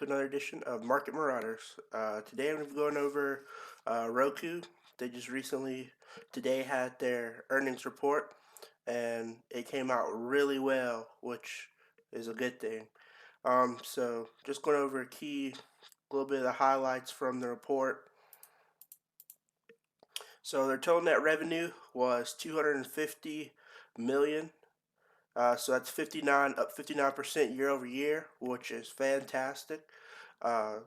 to another edition of Market Marauders. Today I'm going to be going over Roku. They just recently, today, had their earnings report, and it came out really well, which is a good thing. So just going over a little bit of the highlights from the report. So their total net revenue was 250 million. So that's 59% year over year, which is fantastic. Uh,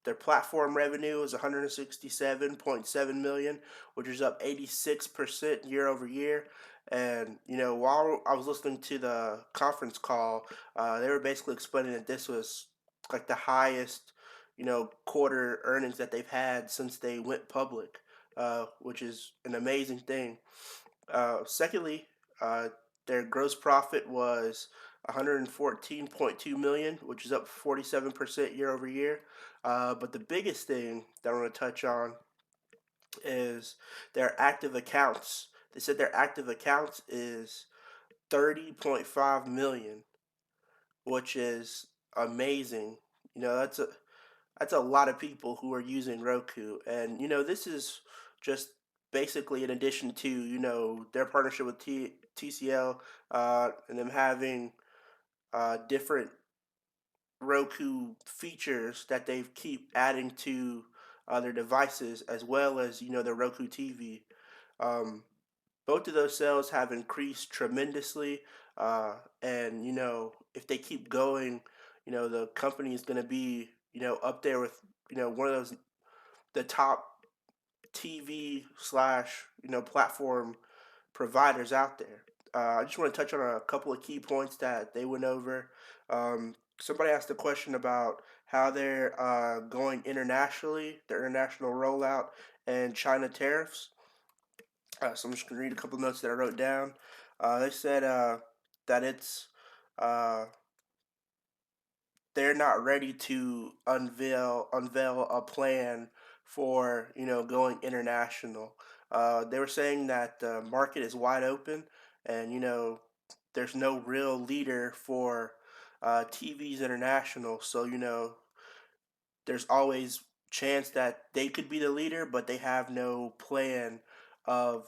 their platform revenue is 167.7 million, which is up 86% year over year. And while I was listening to the conference call, they were basically explaining that this was like the highest, quarter earnings that they've had since they went public, which is an amazing thing. Secondly, uh, their gross profit was 114.2 million, which is up 47% year over year. But the biggest thing that I want to touch on is their active accounts. They said their active accounts is 30.5 million, which is amazing. That's a lot of people who are using Roku, and this is just basically in addition to their partnership with TCL, and them having different Roku features that they keep adding to their devices, as well as the Roku TV. Um, Both of those sales have increased tremendously, and if they keep going, the company is going to be up there with one of those the top TV slash platform providers out there. I just want to touch on a couple of key points that they went over. Somebody asked a question about how they're going internationally, their international rollout, and China tariffs. So I'm just going to read a couple notes that I wrote down. They said that uh, they're not ready to unveil a plan for going international. They were saying that the market is wide open, and there's no real leader for TVs international. So there's always chance that they could be the leader, but they have no plan of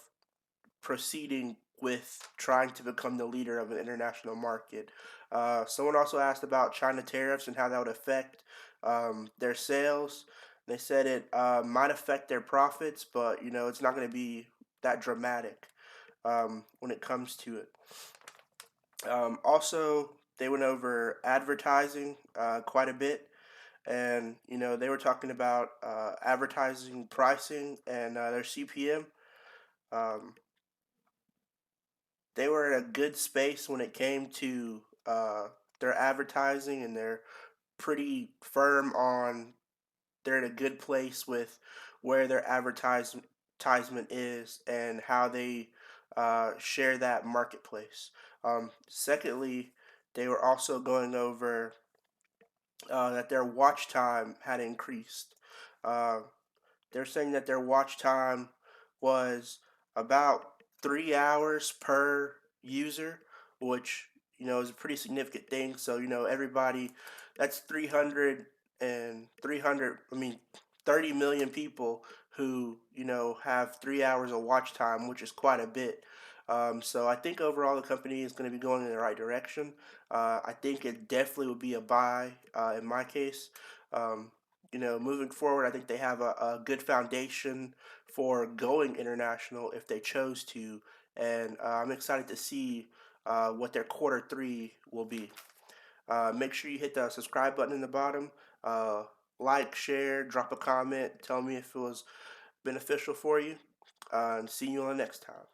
proceeding with trying to become the leader of an international market. Someone also asked about China tariffs and how that would affect their sales. They said it might affect their profits, but it's not going to be that dramatic when it comes to it. Also, they went over advertising quite a bit, and they were talking about advertising pricing and their CPM. Um, they were in a good space when it came to their advertising, and they're pretty firm on they're in a good place with where their advertisement is and how they share that marketplace. Secondly, they were also going over that their watch time had increased. Uh, they're saying that their watch time was about 3 hours per user, which is a pretty significant thing. So everybody, that's 300. I mean, 30 million people who have 3 hours of watch time, which is quite a bit. So I think overall the company is going to be going in the right direction. I think it definitely would be a buy in my case. Um, Moving forward, I think they have a good foundation for going international if they chose to, and I'm excited to see what their quarter three will be. Make sure you hit the subscribe button in the bottom. Uh, like, share, drop a comment, tell me if it was beneficial for you, and see you on the next time.